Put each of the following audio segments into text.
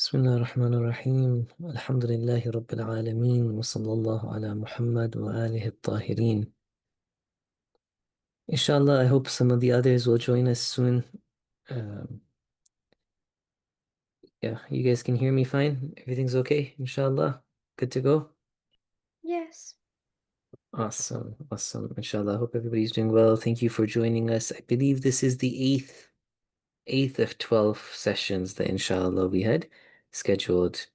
بسم الله الرحمن الرحيم الحمد لله رب العالمين وصلى الله على محمد وآله الطاهرين. Inshallah, I hope some of the others will join us soon. Um, yeah, you guys can hear me fine? Everything's okay, inshallah? Good to go? Yes. Awesome, awesome. Inshallah, I hope everybody's doing well. Thank you for joining us. I believe this is the eighth of 12 sessions that inshallah we had scheduled.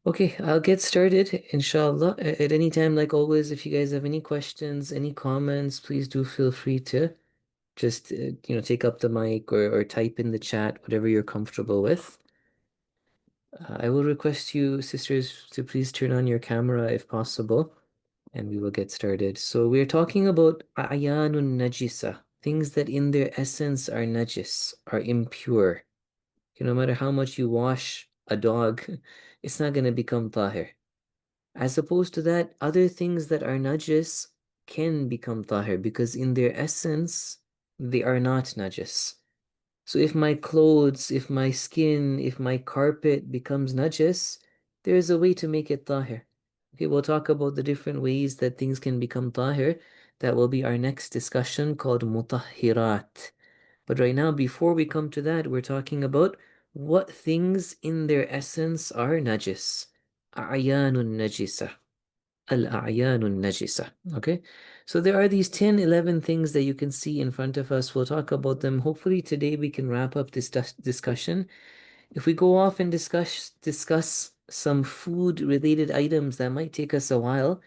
Okay, I'll get started, inshallah. At any time, like always, if you guys have any questions, any comments, please do feel free to just, take up the mic or type in the chat, whatever you're comfortable with. I will request you, sisters, to please turn on your camera if possible, and we will get started. So we're talking about ayanun najisa, things that in their essence are najis, are impure. No matter how much you wash a dog, it's not going to become tahir. As opposed to that, other things that are najis can become tahir because in their essence, they are not najis. So if my clothes, if my skin, if my carpet becomes najis, there is a way to make it tahir. Okay, we'll talk about the different ways that things can become tahir. That will be our next discussion called mutahhirat. But right now, before we come to that, we're talking about what things in their essence are najis. A'yanun najisa. Al-a'yanun najisa. Okay. So there are these 10, 11 things that you can see in front of us. We'll talk about them. Hopefully today we can wrap up this discussion. If we go off and discuss some food related items, that might take us a while.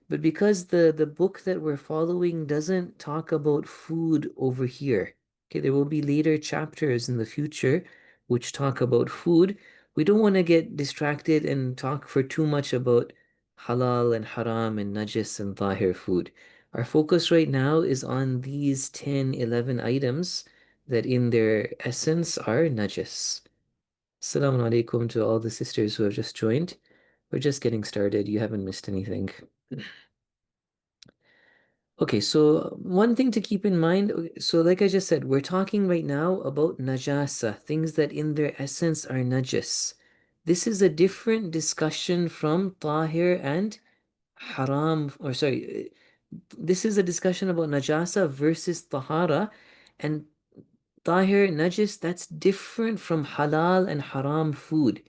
But because the book that we're following doesn't talk about food over here, okay, there will be later chapters in the future which talk about food. We don't want to get distracted and talk for too much about halal and haram and najis and tahir food. Our focus right now is on these 10, 11 items that in their essence are najis. Assalamu alaikum to all the sisters who have just joined. We're just getting started. You haven't missed anything. Okay, so one thing to keep in mind, so like I just said, we're talking right now about najasa, things that in their essence are najis. This is a different discussion from tahir and haram, or sorry, this is a discussion about najasa versus tahara, and tahir, najis, that's different from halal and haram food.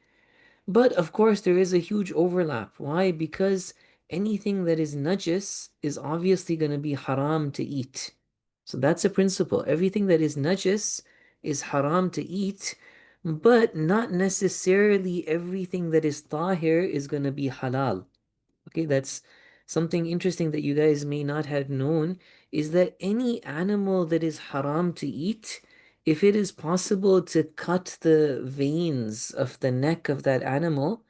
But of course, there is a huge overlap. Why? Because anything that is najis is obviously going to be haram to eat. So that's a principle. Everything that is najis is haram to eat, but not necessarily everything that is tahir is going to be halal. Okay, that's something interesting that you guys may not have known is that any animal that is haram to eat, if it is possible to cut the veins of the neck of that animal,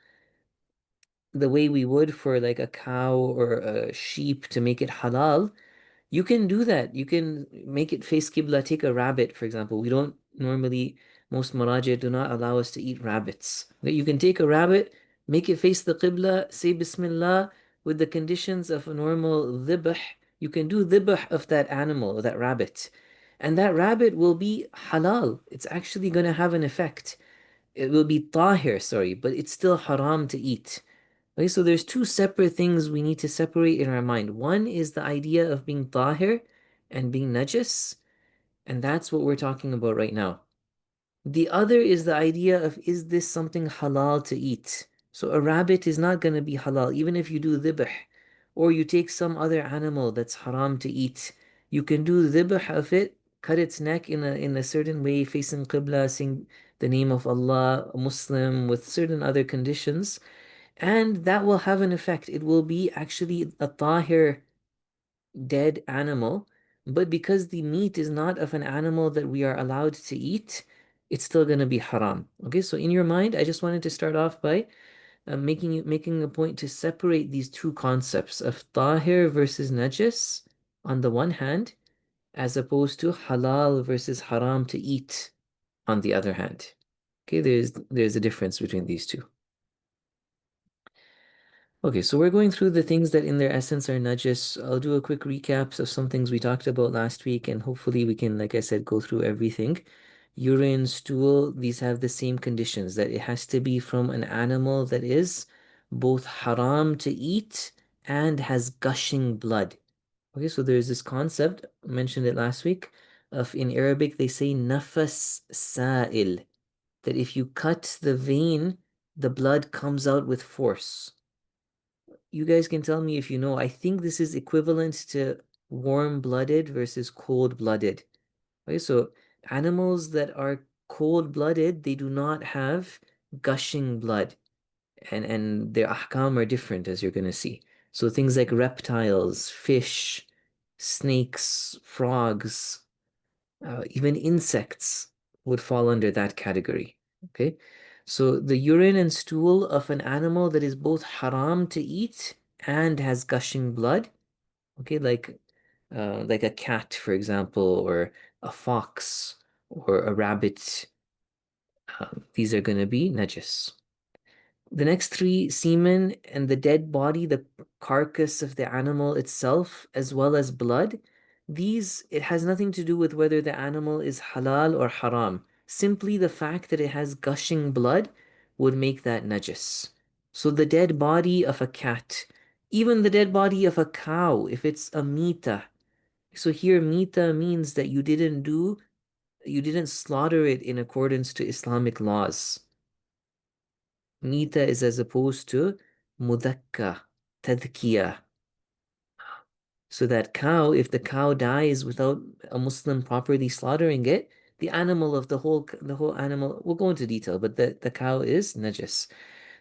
the way we would for like a cow or a sheep to make it halal, you can do that. You can make it face Qibla. Take a rabbit, for example. We don't normally, most Maraja do not allow us to eat rabbits. Okay, you can take a rabbit, make it face the Qibla, say Bismillah with the conditions of a normal dhibh. You can do dhibh of that animal, or that rabbit. And that rabbit will be halal. It's actually going to have an effect. It will be tahir, sorry, but it's still haram to eat. Okay, so there's two separate things we need to separate in our mind. One is the idea of being tahir and being najis, and that's what we're talking about right now. The other is the idea of is this something halal to eat? So a rabbit is not going to be halal, even if you do dhibh, or you take some other animal that's haram to eat. You can do dhibh of it, cut its neck in a certain way, facing Qibla, saying the name of Allah, a Muslim, with certain other conditions and that will have an effect. It will be actually a tahir dead animal, but because the meat is not of an animal that we are allowed to eat, it's still going to be haram. Okay, so in your mind, I just wanted to start off by making a point to separate these two concepts of tahir versus najis on the one hand, as opposed to halal versus haram to eat on the other hand. Okay, there's a difference between these two. Okay, so we're going through the things that in their essence are najis. I'll do a quick recap of some things we talked about last week, and hopefully we can, like I said, go through everything. Urine, stool, these have the same conditions that it has to be from an animal that is both haram to eat and has gushing blood. Okay, so there's this concept, I mentioned it last week, of in Arabic they say nafas sa'il, that if you cut the vein, the blood comes out with force. You guys can tell me if you know. I think this is equivalent to warm-blooded versus cold-blooded. Okay, so animals that are cold-blooded, they do not have gushing blood, and their ahkam are different, as you're gonna see. So things like reptiles, fish, snakes, frogs, even insects would fall under that category. Okay, so the urine and stool of an animal that is both haram to eat and has gushing blood. Okay, like a cat, for example, or a fox or a rabbit. These are going to be najis. The next three, semen and the dead body, the carcass of the animal itself, as well as blood, these, it has nothing to do with whether the animal is halal or haram. Simply the fact that it has gushing blood would make that najis. So the dead body of a cat, even the dead body of a cow, if it's a mita. So here mita means that you didn't slaughter it in accordance to Islamic laws. Mita is as opposed to mudakka, tadhkiyah. So that cow, if the cow dies without a Muslim properly slaughtering it, the animal of the whole animal, we'll go into detail, but the cow is najis.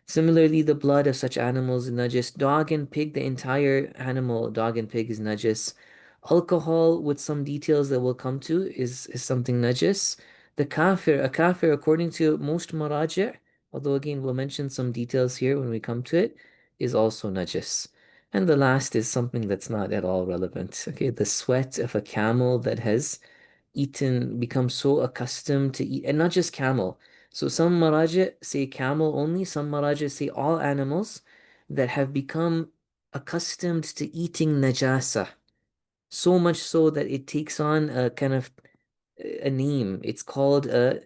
Similarly, the blood of such animals is najis. Dog and pig, the entire animal, dog and pig is najis. Alcohol, with some details that we'll come to, is something najis. A kafir, according to most maraji', although again we'll mention some details here when we come to it, is also najis. And the last is something that's not at all relevant. Okay, the sweat of a camel that has become so accustomed to eat, and not just camel. So some maraji say camel only, some maraji say all animals that have become accustomed to eating najasa, so much so that it takes on a kind of a name. It's called a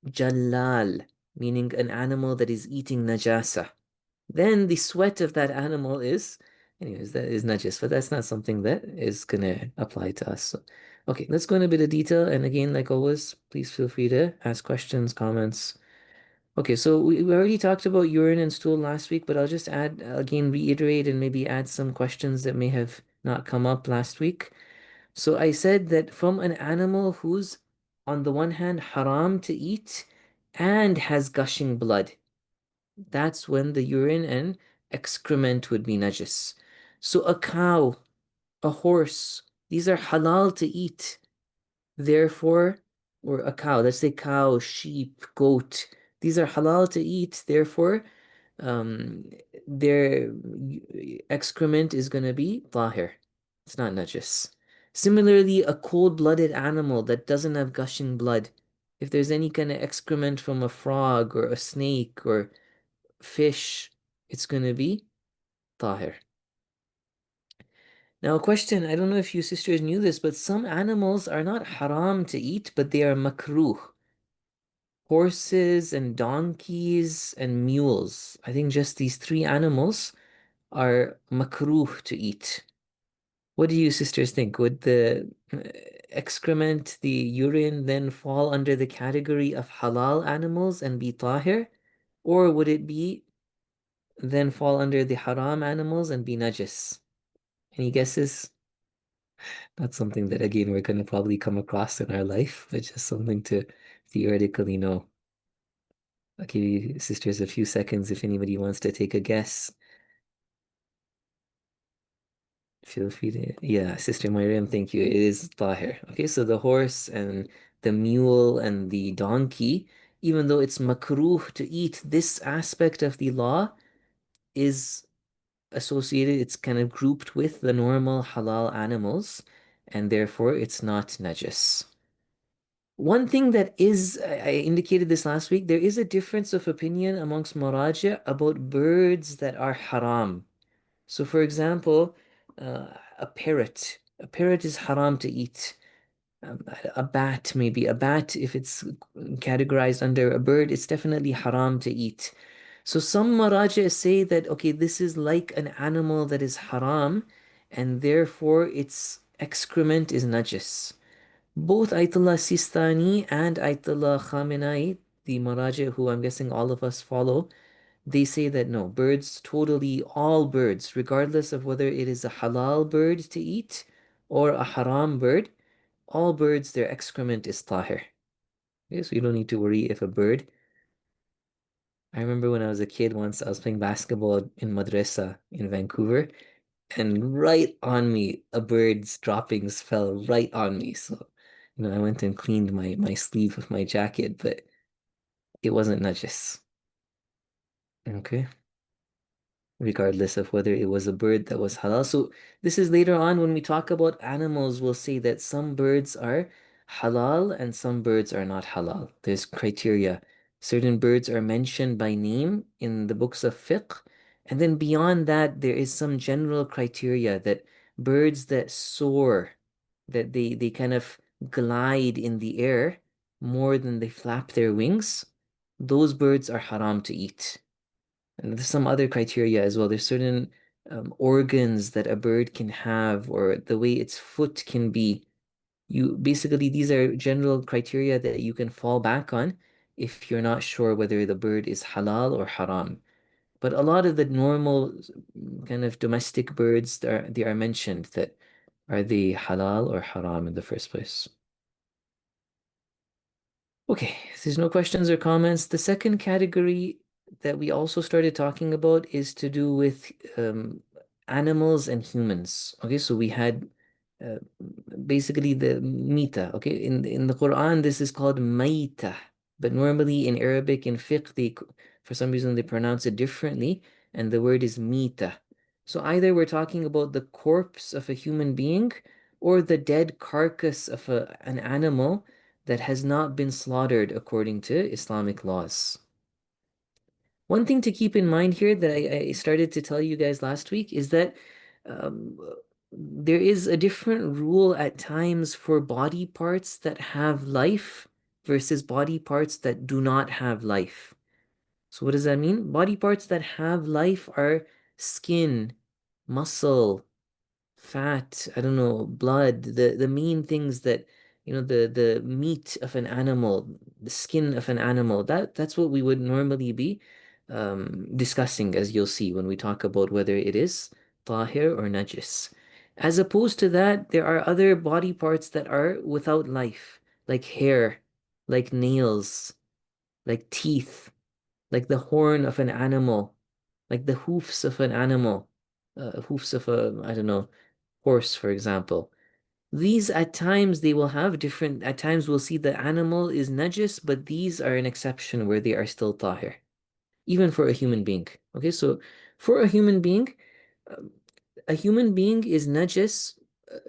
jalal, meaning an animal that is eating najasa. Then the sweat of that animal is, anyways, that is najis, but that's not something that is gonna apply to us. So, okay, let's go in a bit of detail. And again, like always, please feel free to ask questions, comments. Okay, so we already talked about urine and stool last week, but I'll just add, again, reiterate and maybe add some questions that may have not come up last week. So I said that from an animal who's on the one hand haram to eat and has gushing blood, that's when the urine and excrement would be najis. So a cow, a horse, these are halal to eat. Therefore, or a cow, let's say cow, sheep, goat, these are halal to eat. Therefore, um, their excrement is going to be tahir. It's not najis. Similarly, a cold-blooded animal that doesn't have gushing blood, if there's any kind of excrement from a frog or a snake or fish, it's going to be tahir. Now, a question, I don't know if you sisters knew this, but some animals are not haram to eat, but they are makruh. Horses and donkeys and mules. I think just these three animals are makruh to eat. What do you sisters think? Would the excrement, the urine, then fall under the category of halal animals and be tahir? Or would it be then fall under the haram animals and be najis? Any guesses? Not something that, again, we're going to probably come across in our life, but just something to theoretically know. I'll give you sisters a few seconds if anybody wants to take a guess. Feel free to, yeah, Sister Miriam, thank you. It is Tahir. Okay, so the horse and the mule and the donkey, even though it's makruh to eat, this aspect of the law is associated, it's kind of grouped with the normal halal animals, and therefore it's not najis. One thing that is, I indicated this last week, there is a difference of opinion amongst maraji' about birds that are haram. So, for example, a parrot. A parrot is haram to eat. a bat, maybe a bat, if it's categorized under a bird, it's definitely haram to eat. So some maraja say that, okay, this is like an animal that is haram, and therefore its excrement is najis. Both Ayatollah Sistani and Ayatollah Khamenei, the maraja who I'm guessing all of us follow, they say that no, birds, totally all birds, regardless of whether it is a halal bird to eat or a haram bird, all birds, their excrement is tahir. Okay, so you don't need to worry if a bird. I remember when I was a kid once, I was playing basketball in madrasa in Vancouver, and right on me, a bird's droppings fell right on me. So, I went and cleaned my sleeve of my jacket, but it wasn't najis. Okay. Regardless of whether it was a bird that was halal. So this is later on when we talk about animals, we'll say that some birds are halal and some birds are not halal. There's criteria. Certain birds are mentioned by name in the books of fiqh, and then beyond that, there is some general criteria that birds that soar, that they kind of glide in the air more than they flap their wings, those birds are haram to eat. And there's some other criteria as well. There's certain organs that a bird can have, or the way its foot can be. You basically, these are general criteria that you can fall back on if you're not sure whether the bird is halal or haram. But a lot of the normal kind of domestic birds, they are mentioned that are they halal or haram in the first place. Okay, if there's no questions or comments, the second category that we also started talking about is to do with animals and humans. Okay, so we had uh, basically the mita. Okay, in the Quran, this is called maita, but normally in Arabic in fiqh, for some reason they pronounce it differently, and the word is mita. So either we're talking about the corpse of a human being or the dead carcass of an animal that has not been slaughtered according to Islamic laws. One thing to keep in mind here that I started to tell you guys last week is that um, there is a different rule at times for body parts that have life versus body parts that do not have life. So what does that mean? Body parts that have life are skin, muscle, fat, I don't know, blood, the main things that, the meat of an animal, the skin of an animal, that's what we would normally be discussing, as you'll see when we talk about whether it is tahir or najis. As opposed to that, there are other body parts that are without life, like hair, like nails, like teeth, like the horn of an animal, like the hoofs of an animal, hoofs of a, I don't know, horse, for example. These at times they will have different, at times we'll see the animal is najis, but these are an exception where they are still tahir, even for a human being. Okay, so for um, a human being is najis uh,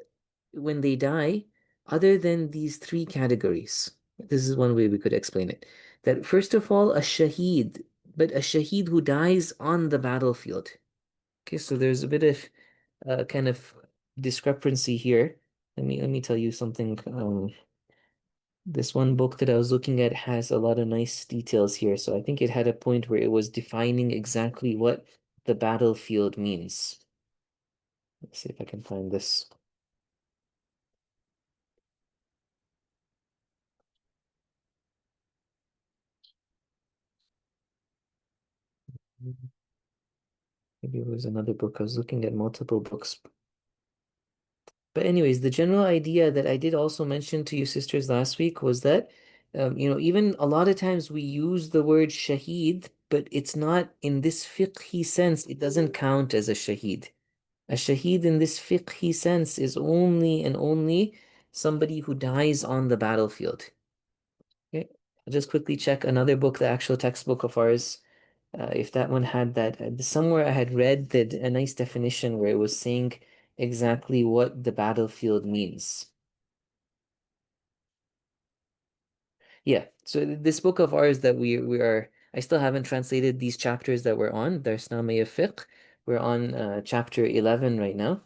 when they die, other than these three categories. This is one way we could explain it. That first of all, a shaheed, but a shaheed who dies on the battlefield. Okay, so there's a bit of kind of discrepancy here. Let me tell you something. This one book that I was looking at has a lot of nice details here. So I think it had a point where it was defining exactly what the battlefield means. Let's see if I can find this. Maybe it was another book. I was looking at multiple books. But anyways, the general idea that I did also mention to you sisters last week was that, even a lot of times we use the word shaheed, but it's not in this fiqhi sense, it doesn't count as a shaheed. A shaheed in this fiqhi sense is only and only somebody who dies on the battlefield. Okay, I'll just quickly check another book, the actual textbook of ours, if that one had that. Somewhere I had read that a nice definition where it was saying exactly what the battlefield means. Yeah, so this book of ours that we are, I still haven't translated these chapters that we're on. There's Name of Fiqh. We're on chapter 11 right now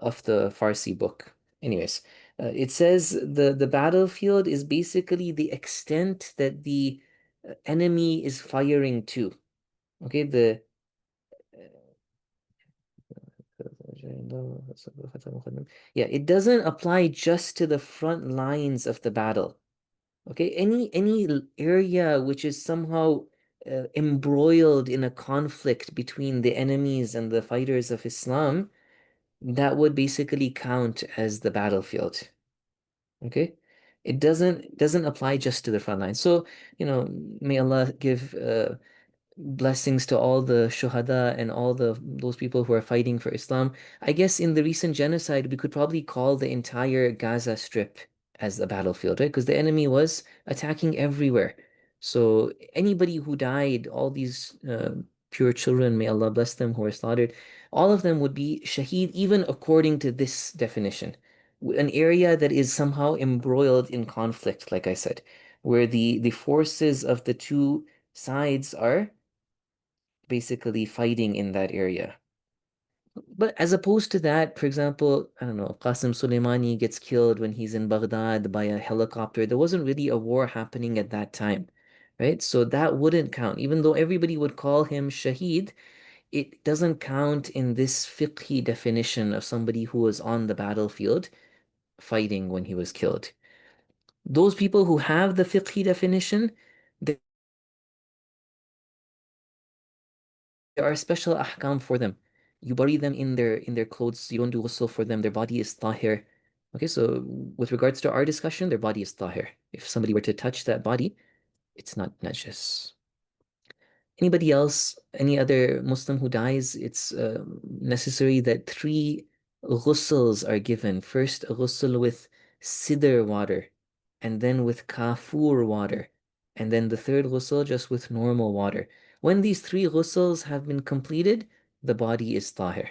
of the Farsi book. Anyways, It says the battlefield is basically the extent that the enemy is firing to. Okay, the yeah, it doesn't apply just to the front lines of the battle. Okay, any area which is somehow embroiled in a conflict between the enemies and the fighters of Islam, that would basically count as the battlefield. Okay, it doesn't apply just to the front line. So, may Allah give blessings to all the shuhada and all those people who are fighting for Islam. I guess in the recent genocide, we could probably call the entire Gaza Strip as a battlefield, right? Because the enemy was attacking everywhere. So anybody who died, all these pure children, may Allah bless them, who were slaughtered, all of them would be shaheed, even according to this definition. An area that is somehow embroiled in conflict, like I said, where the forces of the two sides are basically fighting in that area. But as opposed to that, for example, I don't know, Qasim Soleimani gets killed when he's in Baghdad by a helicopter. There wasn't really a war happening at that time, right? So that wouldn't count. Even though everybody would call him Shaheed, it doesn't count in this fiqhi definition of somebody who was on the battlefield fighting when he was killed. Those people who have the fiqhi definition, there are special ahkam for them. You bury them in their clothes. You don't do ghusl for them. Their body is tahir. Okay, so with regards to our discussion, their body is tahir. If somebody were to touch that body, it's not najis. Anybody else, any other Muslim who dies, it's necessary that three ghusls are given. First, a ghusl with sidr water, and then with kafur water, and then the third ghusl just with normal water. When these three ghusls have been completed, the body is tahir.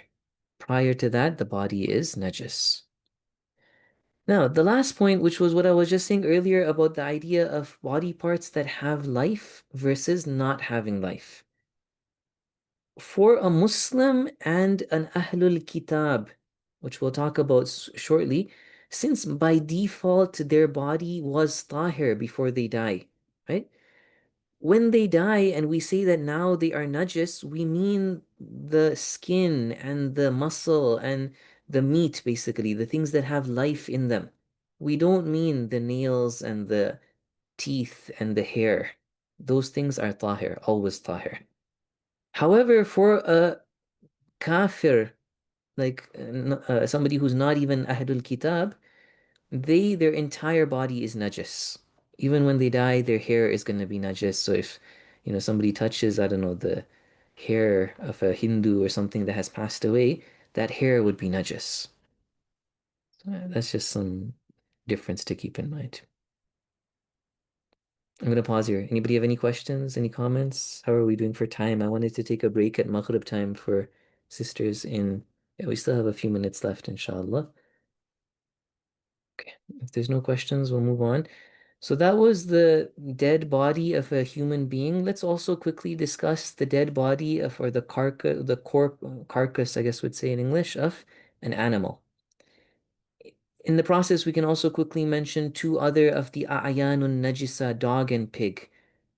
Prior to that, the body is najis. Now, the last point, which was what I was just saying earlier about the idea of body parts that have life versus not having life. For a Muslim and an Ahlul Kitab, which we'll talk about shortly, since by default their body was tahir before they die, right? When they die and we say that now they are najis, we mean the skin and the muscle and the meat, basically, the things that have life in them. We don't mean the nails and the teeth and the hair. Those things are tahir, always tahir. However, for a kafir, like somebody who's not even Ahlul Kitab, their entire body is najis. Even when they die, their hair is going to be najis. So if, somebody touches, I don't know, the hair of a Hindu or something that has passed away, that hair would be najis. So that's just some difference to keep in mind. I'm going to pause here. Anybody have any questions, any comments? How are we doing for time? I wanted to take a break at Maghrib time for sisters in, yeah, we still have a few minutes left, inshallah. Okay, if there's no questions, we'll move on. So that was the dead body of a human being. Let's also quickly discuss the dead body of, or carcass, I guess would say in English, of an animal. In the process, we can also quickly mention two other of the a'yanun najisa, dog and pig.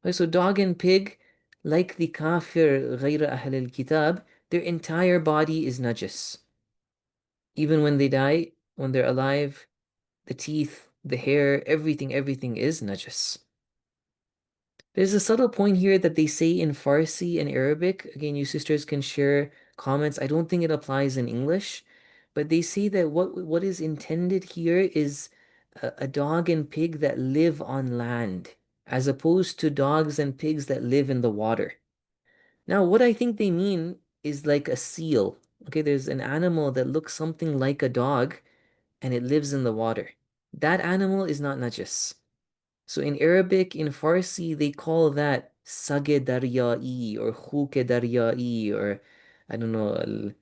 Okay, so dog and pig, like the kafir غير أهل الكتاب, their entire body is najis. Even when they die, when they're alive, the teeth, the hair, everything is najis. There's a subtle point here that they say in Farsi and Arabic. Again, you sisters can share comments. I don't think it applies in English, but they say that what is intended here is a dog and pig that live on land, as opposed to dogs and pigs that live in the water. Now, what I think they mean is like a seal. Okay, there's an animal that looks something like a dog and it lives in the water. That animal is not najis. So in Arabic, in Farsi, they call that sage daryai or khuke daryai or I don't know,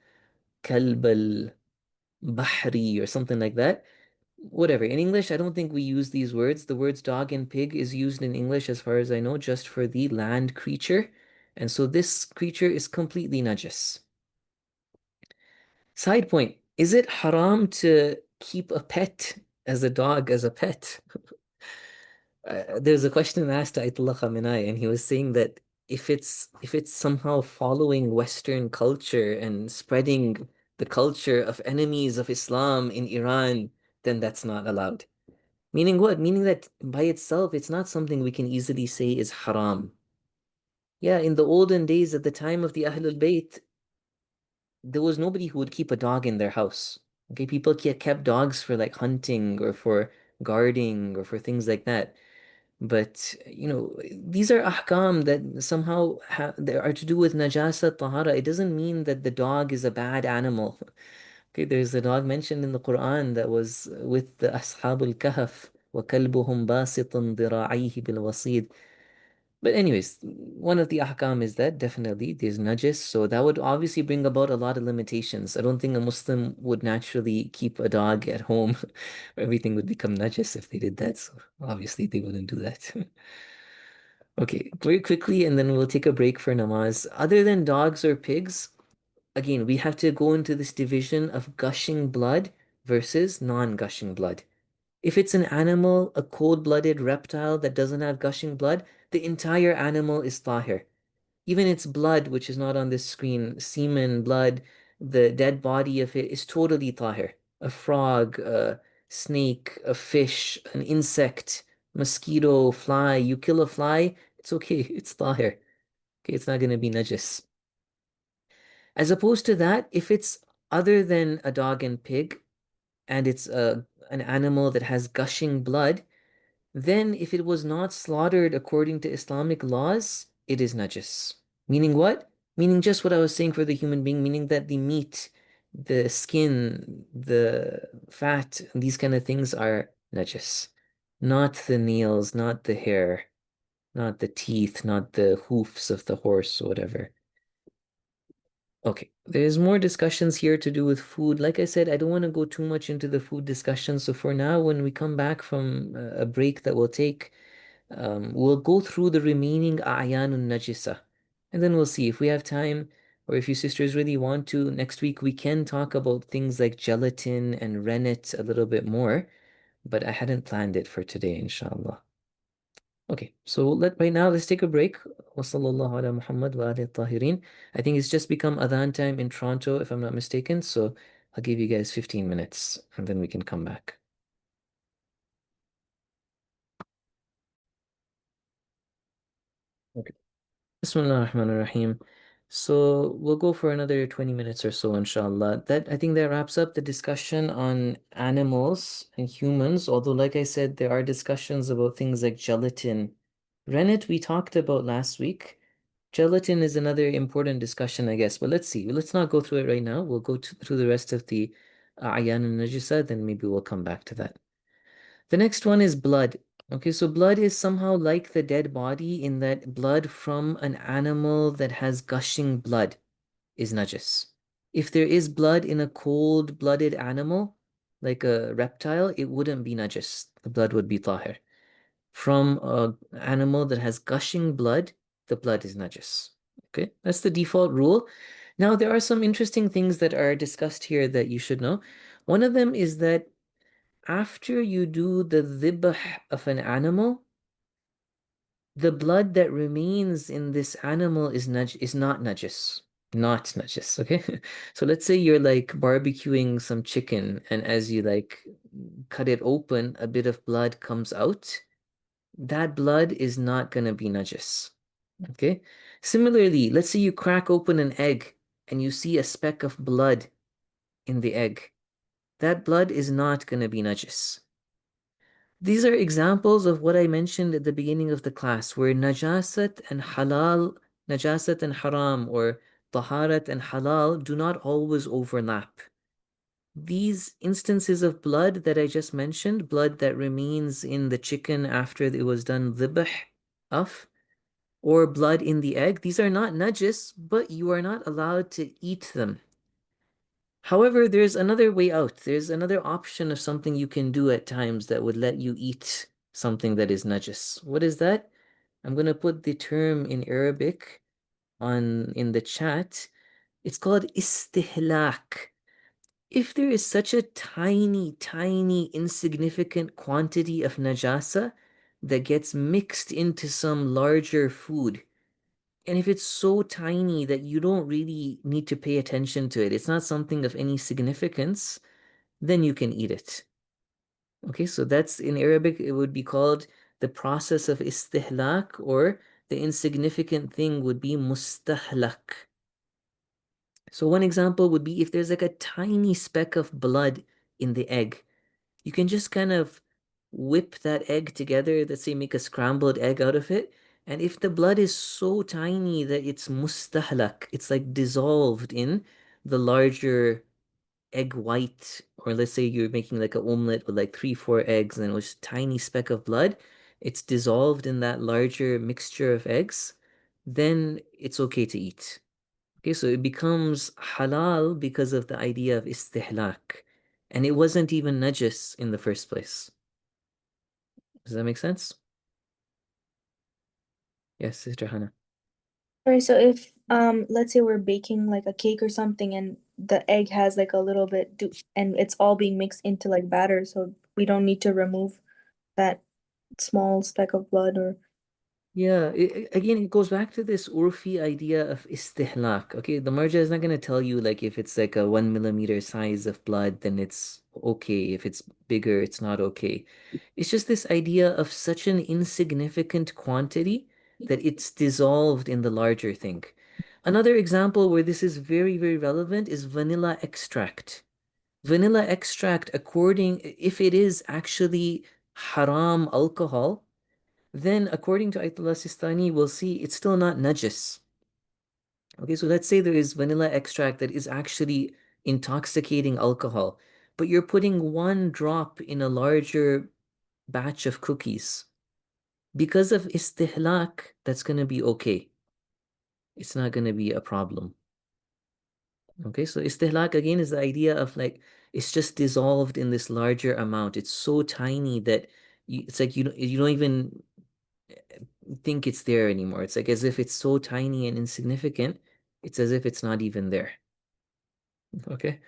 kalb al-bahri or something like that. Whatever. In English, I don't think we use these words. The words dog and pig is used in English, as far as I know, just for the land creature. And so this creature is completely najis. Side point, is it haram to keep a pet as a dog, as a pet. There's a question asked to Ayatollah Khamenei, and he was saying that if it's somehow following Western culture and spreading the culture of enemies of Islam in Iran, then that's not allowed. Meaning what? Meaning that by itself, it's not something we can easily say is haram. Yeah, in the olden days, at the time of the Ahlul Bayt, there was nobody who would keep a dog in their house. Okay, people kept dogs for like hunting or for guarding or for things like that. But these are ahkam that somehow they are to do with najasa tahara. It doesn't mean that the dog is a bad animal. Okay, there's a dog mentioned in the Quran that was with the Ashabul Kahf, وَكَلْبُهُمْ بَاسِطٌ ذِرَاعَيْهِ بِالْوَصِيدِ. But anyways, one of the ahkam is that definitely there's najis, so that would obviously bring about a lot of limitations. I don't think a Muslim would naturally keep a dog at home. Everything would become najis if they did that, so obviously they wouldn't do that. Okay, very quickly, and then we'll take a break for namaz. Other than dogs or pigs, again, we have to go into this division of gushing blood versus non-gushing blood. If it's an animal, a cold-blooded reptile that doesn't have gushing blood, the entire animal is tahir. Even its blood, which is not on this screen, semen, blood, the dead body of it is totally tahir. A frog, a snake, a fish, an insect, mosquito, fly. You kill a fly, it's okay, it's tahir. Okay, it's not going to be najis. As opposed to that, if it's other than a dog and pig, and it's an animal that has gushing blood, then if it was not slaughtered according to Islamic laws, it is najis. Meaning what? Meaning just what I was saying for the human being, meaning that the meat, the skin, the fat, and these kind of things are najis. Not the nails, not the hair, not the teeth, not the hoofs of the horse or whatever. Okay, there's more discussions here to do with food. Like I said, I don't want to go too much into the food discussion. So for now, when we come back from a break that we'll take, we'll go through the remaining a'yanun najisa. And then we'll see if we have time or if you sisters really want to. Next week, we can talk about things like gelatin and rennet a little bit more, but I hadn't planned it for today, inshallah. Okay, so right now let's take a break. Wa sallallahu ala Muhammad wa alihi tahirin. I think it's just become adhan time in Toronto, if I'm not mistaken. So I'll give you guys 15 minutes and then we can come back. Okay. Bismillah ar-Rahman ar-Rahim. So we'll go for another 20 minutes or so, inshallah. I think that wraps up the discussion on animals and humans. Although, like I said, there are discussions about things like gelatin. Rennet, we talked about last week. Gelatin is another important discussion, I guess. But let's see. Let's not go through it right now. We'll go through the rest of the Ayan and Najisa, then maybe we'll come back to that. The next one is blood. Okay, so blood is somehow like the dead body in that blood from an animal that has gushing blood is najis. If there is blood in a cold-blooded animal, like a reptile, it wouldn't be najis. The blood would be tahir. From an animal that has gushing blood, the blood is najis. Okay, that's the default rule. Now, there are some interesting things that are discussed here that you should know. One of them is that after you do the dhibh of an animal, the blood that remains in this animal is not najis. Not najis, okay? So let's say you're like barbecuing some chicken, and as you like cut it open, a bit of blood comes out. That blood is not gonna be najis. Okay? Similarly, let's say you crack open an egg and you see a speck of blood in the egg. That blood is not gonna be najis. These are examples of what I mentioned at the beginning of the class, where najasat and halal, najasat and haram, or taharat and halal do not always overlap. These instances of blood that I just mentioned, blood that remains in the chicken after it was done dhibh of, or blood in the egg, these are not najis, but you are not allowed to eat them. However, there's another way out. There's another option of something you can do at times that would let you eat something that is najis. What is that? I'm going to put the term in Arabic in the chat. It's called istihlak. If there is such a tiny, tiny, insignificant quantity of najasa that gets mixed into some larger food, and if it's so tiny that you don't really need to pay attention to it, it's not something of any significance, then you can eat it. Okay, so that's in Arabic, it would be called the process of istihlak, or the insignificant thing would be mustahlak. So one example would be if there's like a tiny speck of blood in the egg, you can just kind of whip that egg together, let's say make a scrambled egg out of it. And if the blood is so tiny that it's mustahlak, it's like dissolved in the larger egg white, or let's say you're making like an omelet with like three, four eggs and it was a tiny speck of blood, it's dissolved in that larger mixture of eggs, then it's okay to eat. Okay, so it becomes halal because of the idea of istihlak. And it wasn't even najis in the first place. Does that make sense? Yes, Sister Hannah. Right, so if let's say we're baking like a cake or something and the egg has like a little bit do and it's all being mixed into like batter, so we don't need to remove that small speck of blood or Yeah, again, it goes back to this Urfi idea of istihlak. Okay, the marja is not going to tell you like if it's like a 1 millimeter size of blood, then it's okay. If it's bigger, it's not okay. It's just this idea of such an insignificant quantity that it's dissolved in the larger thing. Another example where this is very, very relevant is vanilla extract. Vanilla extract, if it is actually haram alcohol, then according to Ayatollah Sistani, we'll see it's still not najis. Okay, so let's say there is vanilla extract that is actually intoxicating alcohol, but you're putting one drop in a larger batch of cookies. Because of istihlak, that's going to be okay. It's not going to be a problem. Okay, so istihlak again is the idea of like it's just dissolved in this larger amount. It's so tiny that it's like you don't even think it's there anymore. It's like as if it's so tiny and insignificant, it's as if it's not even there. Okay.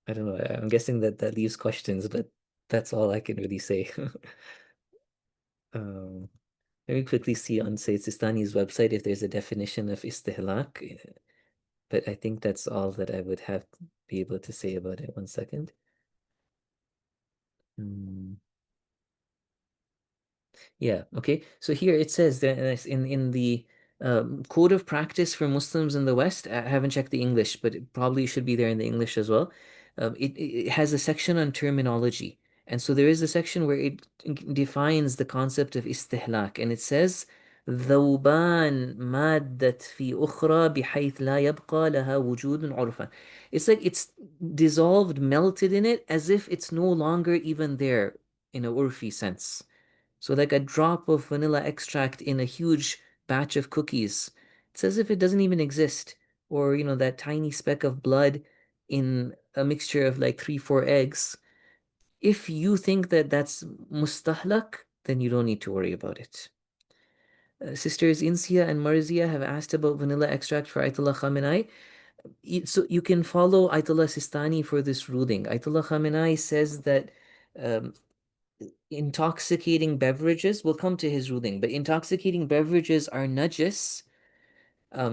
I don't know. I'm guessing that that leaves questions, but that's all I can really say. Um, Let me quickly see on Sayyid Sistani's website if there's a definition of istihlak, but I think that's all that I would have to be able to say about it. One second. Hmm. Yeah, okay. So here it says that in the code of practice for Muslims in the West, I haven't checked the English, but it probably should be there in the English as well. It has a section on terminology. And so there is a section where it defines the concept of istihlak, and it says ذوبان مادة في أخرى بحيث لا يبقى لها وجود عرفا. It's like it's dissolved, melted in it, as if it's no longer even there in a urfi sense. So like a drop of vanilla extract in a huge batch of cookies. It's as if it doesn't even exist. Or, that tiny speck of blood in a mixture of like three, four eggs. If you think that that's mustahlak, then you don't need to worry about it. Sisters Insia and Marzia have asked about vanilla extract for Ayatollah Khamenei. So you can follow Ayatollah Sistani for this ruling. Ayatollah Khamenei says that um, intoxicating beverages, we'll come to his ruling, but intoxicating beverages are najis.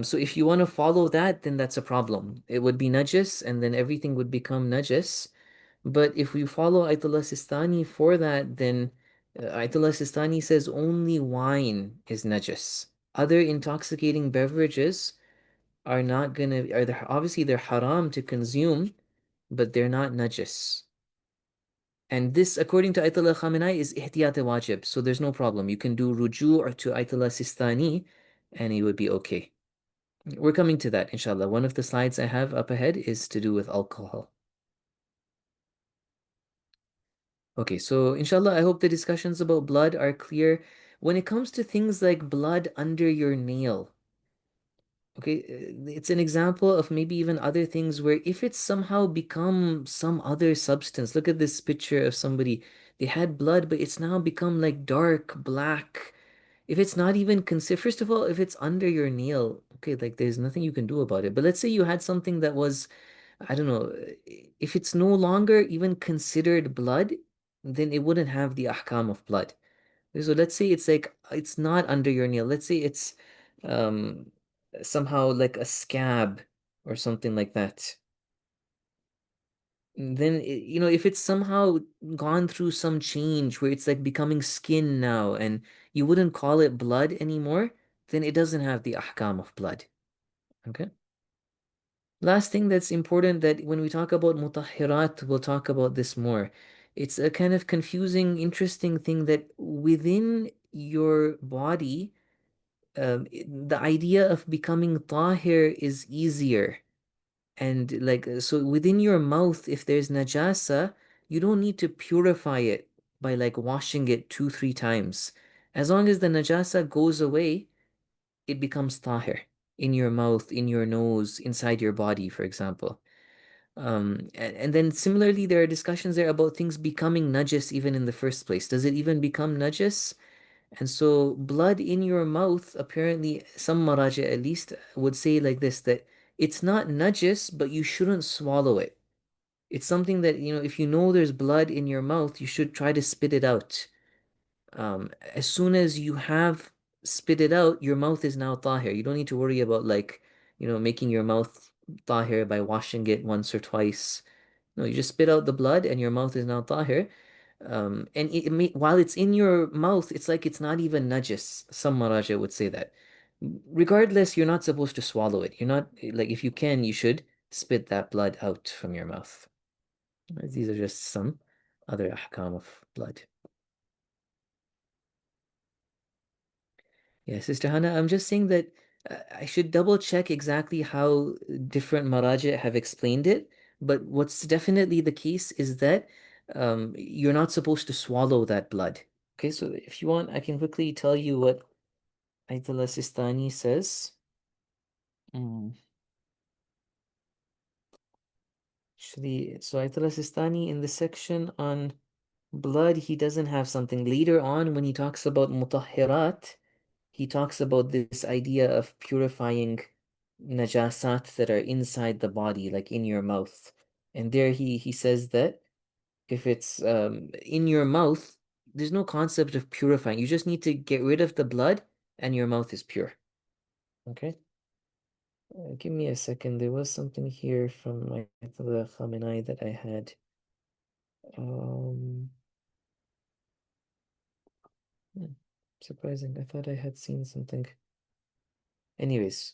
So if you want to follow that, then that's a problem. It would be najis, and then everything would become najis. But if we follow Ayatollah Sistani for that, then Ayatollah Sistani says only wine is najis. Other intoxicating beverages are not gonna obviously they're haram to consume, but they're not najis. And this, according to Ayatollah Khamenei, is ihtiyat wajib. So there's no problem. You can do ruju' or to Ayatollah Sistani and it would be okay. We're coming to that, inshallah. One of the slides I have up ahead is to do with alcohol. Okay, so inshallah, I hope the discussions about blood are clear. When it comes to things like blood under your nail, okay, it's an example of maybe even other things where if it's somehow become some other substance, look at this picture of somebody, they had blood, but it's now become like dark black. If it's not even consider, first of all, if it's under your nail, okay, like there's nothing you can do about it. But let's say you had something that was I don't know, if it's no longer even considered blood, then it wouldn't have the ahkam of blood. So let's say it's like it's not under your nail. Let's say it's um somehow like a scab or something like that. Then if it's somehow gone through some change where it's like becoming skin now and you wouldn't call it blood anymore, then it doesn't have the ahkam of blood. Okay. Last thing that's important, that when we talk about mutahhirat, we'll talk about this more. It's a kind of confusing, interesting thing that within your body, the idea of becoming tahir is easier. And like, so within your mouth, if there's najasa, you don't need to purify it by like washing it 2, 3 times. As long as the najasa goes away, it becomes tahir in your mouth, in your nose, inside your body, for example. And then similarly, there are discussions there about things becoming najis even in the first place. Does it even become najis? And so blood in your mouth, apparently some maraja at least would say like this, that it's not najis, but you shouldn't swallow it. It's something that, if you know there's blood in your mouth, you should try to spit it out. As soon as you have spit it out, your mouth is now tahir. You don't need to worry about like, making your mouth tahir by washing it once or twice. No, you just spit out the blood and your mouth is now tahir. And while it's in your mouth, it's like it's not even najis. Some maraja would say that. Regardless, you're not supposed to swallow it. You're not like, if you can, you should spit that blood out from your mouth. These are just some other ahkam of blood. Yeah, Sister Hannah, I'm just saying that I should double check exactly how different maraji have explained it. But what's definitely the case is that you're not supposed to swallow that blood. Okay, so if you want, I can quickly tell you what Ayatollah Sistani says. Mm. Actually, so Ayatollah Sistani in the section on blood, he doesn't have something. Later on, when he talks about mutahhirat, he talks about this idea of purifying najasat that are inside the body, like in your mouth. And there he says that if it's in your mouth, there's no concept of purifying. You just need to get rid of the blood and your mouth is pure. Okay? Give me a second. There was something here from Ayatollah Khamenei that I had. Um, hmm, Surprising. I thought I had seen something. Anyways,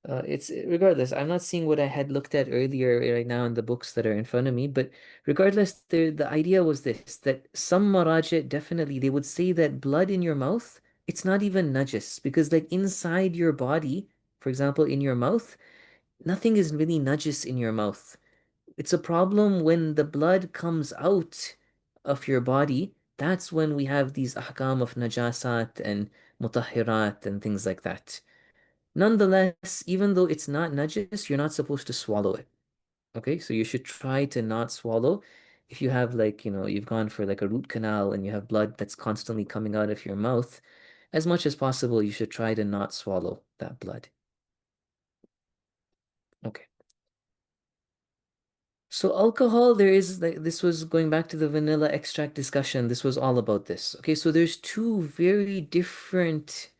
it's regardless. I'm not seeing what I had looked at earlier right now in the books that are in front of me, but regardless, the idea was this, that some maraji definitely they would say that blood in your mouth, it's not even najis because like inside your body, for example, in your mouth, nothing is really najis in your mouth. It's a problem when the blood comes out of your body. That's when we have these ahkam of najasat and mutahhirat and things like that. Nonetheless, even though it's not najis, you're not supposed to swallow it. Okay, so you should try to not swallow. If you have like, you've gone for like a root canal and you have blood that's constantly coming out of your mouth, as much as possible, you should try to not swallow that blood. Okay. So alcohol, there is like this was going back to the vanilla extract discussion. This was all about this. Okay, so there's two very different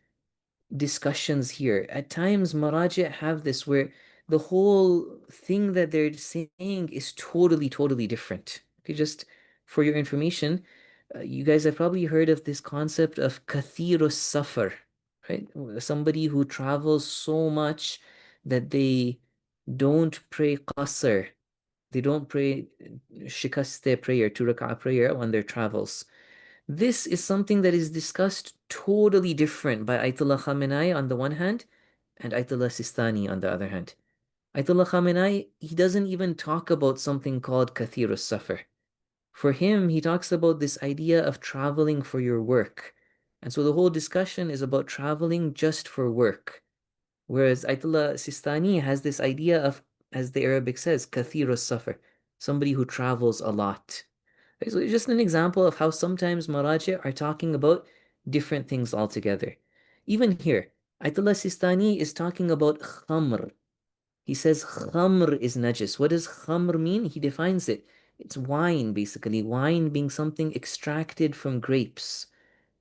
discussions here. At times, Maraji have this where the whole thing that they're saying is totally, totally different. Okay, just for your information, you guys have probably heard of this concept of kathirus safar, right? Somebody who travels so much that they don't pray qasr. They don't pray shikaste prayer, 2 rak'ah prayer on their travels. This is something that is discussed totally different by Ayatollah Khamenei on the one hand and Ayatollah Sistani on the other hand. Ayatollah Khamenei, he doesn't even talk about something called kathirus safar. For him, he talks about this idea of traveling for your work. And so the whole discussion is about traveling just for work. Whereas Ayatollah Sistani has this idea of, as the Arabic says, kathirus safar, somebody who travels a lot. Okay, so it's just an example of how sometimes Maraji are talking about different things altogether. Even here, Ayatollah Sistani is talking about khamr. He says khamr is najis. What does khamr mean? He defines it. It's wine, basically. Wine being something extracted from grapes.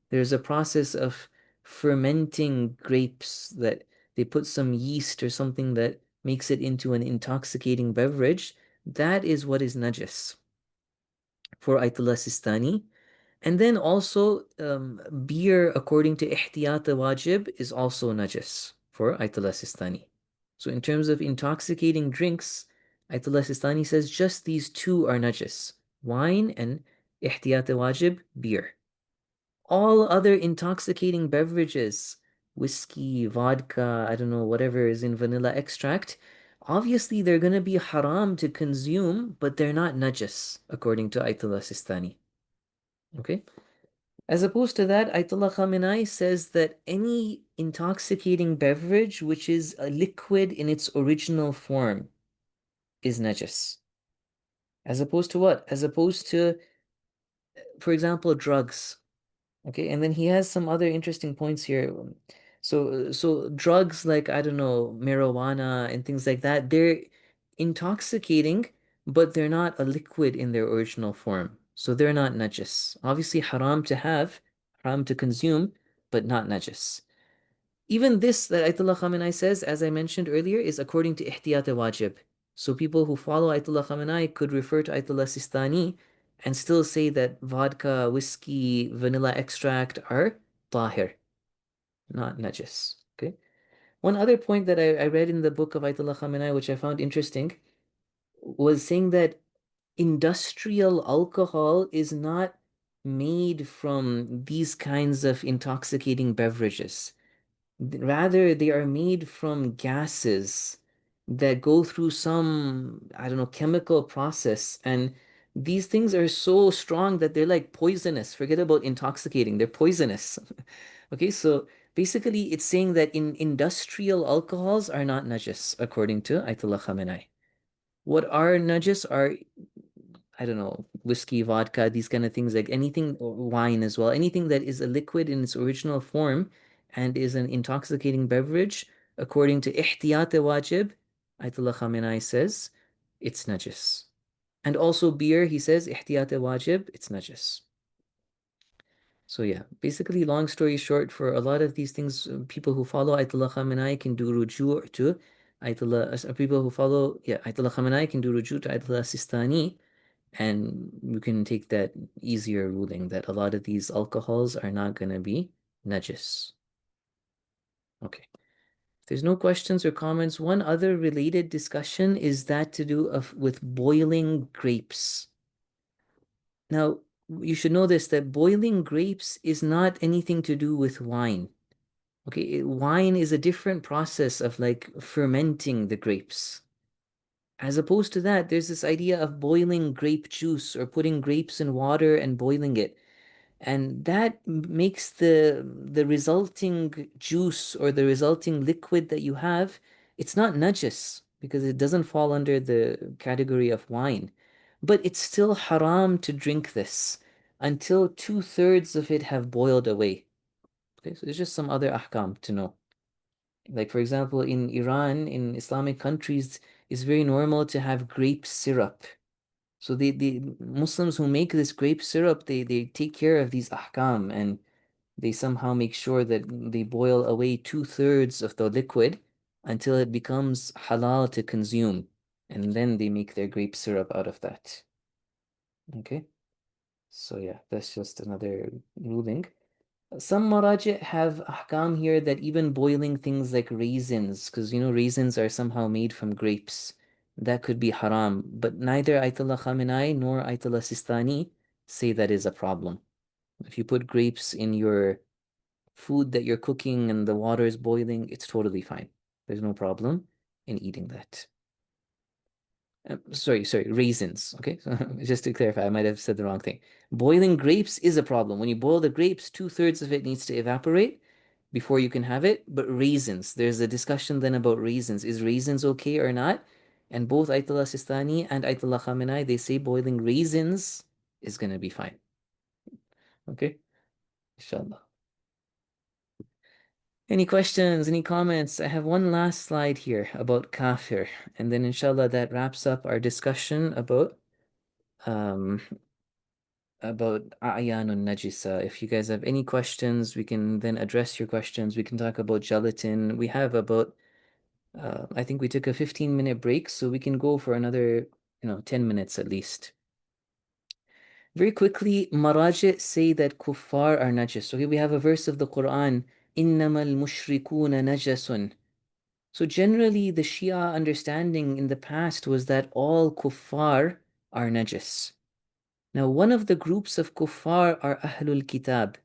There's a process of fermenting grapes that they put some yeast or something that makes it into an intoxicating beverage. That is what is najis for Ayatollah Sistani. And then also beer, according to Ihtiyat wajib, is also najis for Ayatollah Sistani. So in terms of intoxicating drinks, Ayatollah Sistani says just these two are najis, wine and Ihtiyat wajib, beer. All other intoxicating beverages, whiskey, vodka, I don't know, whatever is in vanilla extract, obviously they're going to be haram to consume, but they're not najis, according to Ayatollah Sistani. Okay? As opposed to that, Ayatollah Khamenei says that any intoxicating beverage which is a liquid in its original form is najis. As opposed to what? As opposed to, for example, drugs. Okay, and then he has some other interesting points here. So drugs like, I don't know, marijuana and things like that, they're intoxicating, but they're not a liquid in their original form. So they're not najis. Obviously haram to have, haram to consume, but not najis. Even this that Ayatollah Khamenei says, as I mentioned earlier, is according to Ihtiyat wajib. So people who follow Ayatollah Khamenei could refer to Ayatollah Sistani and still say that vodka, whiskey, vanilla extract are tahir, not najis. Okay. One other point that I read in the book of Ayatollah Khamenei, which I found interesting, was saying that industrial alcohol is not made from these kinds of intoxicating beverages. Rather, they are made from gases that go through some, I don't know, chemical process. And these things are so strong that they're like poisonous. Forget about intoxicating, they're poisonous. Okay, so basically it's saying that in industrial alcohols are not najis, according to Ayatollah Khamenei. What are najis are, I don't know, whiskey, vodka, these kind of things, like anything, or wine as well, anything that is a liquid in its original form and is an intoxicating beverage, according to Ihtiyat wajib, Ayatollah Khamenei says, it's najis. And also beer, he says, Ihtiyat wajib, it's najis. So yeah, basically, long story short, for a lot of these things, people who follow Ayatollah Khamenei can do ruju' to Ayatollah, people who follow, yeah, Ayatollah Khamenei can do ruju' to Ayatollah Sistani, and you can take that easier ruling that a lot of these alcohols are not going to be najis. Okay. If there's no questions or comments, one other related discussion is that to do with boiling grapes. Now, you should know this, that boiling grapes is not anything to do with wine. Okay, wine is a different process of like fermenting the grapes. As opposed to that, there's this idea of boiling grape juice or putting grapes in water and boiling it. And that makes the resulting juice or the resulting liquid that you have, it's not najis because it doesn't fall under the category of wine. But it's still haram to drink this until two-thirds of it have boiled away. Okay, so there's just some other ahkam to know. Like for example, in Iran, in Islamic countries, it's very normal to have grape syrup. So the Muslims who make this grape syrup, they take care of these ahkam and they somehow make sure that they boil away two-thirds of the liquid until it becomes halal to consume. And then they make their grape syrup out of that. Okay? So yeah, that's just another ruling. Some maraji have ahkam here that even boiling things like raisins, because you know raisins are somehow made from grapes, that could be haram. But neither Ayatollah Khamenei nor Ayatollah Sistani say that is a problem. If you put grapes in your food that you're cooking and the water is boiling, it's totally fine. There's no problem in eating that. Sorry, raisins. Okay, so just to clarify, I might have said the wrong thing. Boiling grapes is a problem. When you boil the grapes, two-thirds of it needs to evaporate before you can have it. But raisins, there's a discussion then about raisins. Is raisins okay or not? And both Ayatollah Sistani and Ayatollah Khamenei, they say boiling raisins is going to be fine. Okay, inshallah. Any questions, any comments? I have one last slide here about kafir, and then inshallah that wraps up our discussion um about a'yanun najisa. If you guys have any questions, we can then address your questions. We can talk about gelatin. We have about I think we took a 15-minute break, so we can go for another, 10 minutes at least. Very quickly, Maraji say that kuffar are najis. Okay, we have a verse of the Quran, إِنَّمَا الْمُشْرِكُونَ نَجَسٌ. So generally, the Shia understanding in the past was that all kuffar are najis. Now, one of the groups of kuffar are Ahlul Kitab,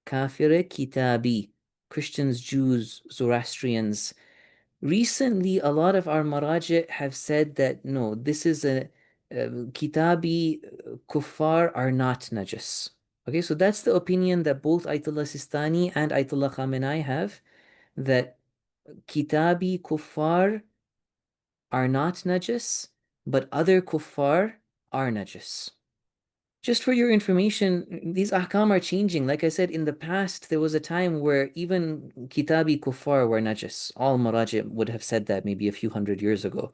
Kafir Kitabi, Christians, Jews, Zoroastrians. Recently, a lot of our maraji have said that no, this is Kitabi kuffar are not najis. Okay, so that's the opinion that both Ayatollah Sistani and Ayatollah Khamenei have, that Kitabi kuffar are not najis, but other kuffar are najis. Just for your information, these ahkam are changing. Like I said, in the past, there was a time where even kitabi kuffar were najis. All maraji would have said that maybe a few hundred years ago.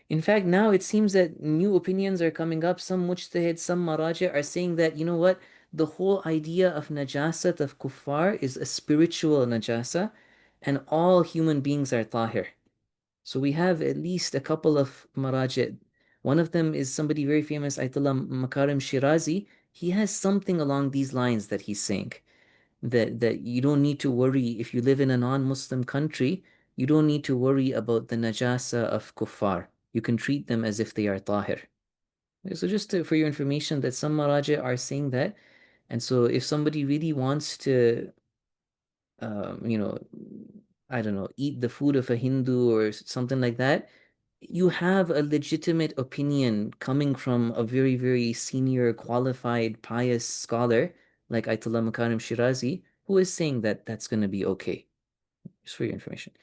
In fact, now it seems that new opinions are coming up. Some mujtahid, some maraji are saying that, you know what, the whole idea of najasat of kuffar is a spiritual najasa, and all human beings are tahir. So we have at least a couple of maraji. One of them is somebody very famous, Ayatollah Makarim Shirazi. He has something along these lines that he's saying that you don't need to worry if you live in a non-Muslim country, you don't need to worry about the najasa of kuffar. You can treat them as if they are tahir. So just for your information, that some maraji are saying that. And so if somebody really wants to you know, I don't know, eat the food of a Hindu or something like that, you have a legitimate opinion coming from a very, very senior, qualified, pious scholar like Ayatollah Makarim Shirazi, who is saying that that's going to be okay. Just for your information.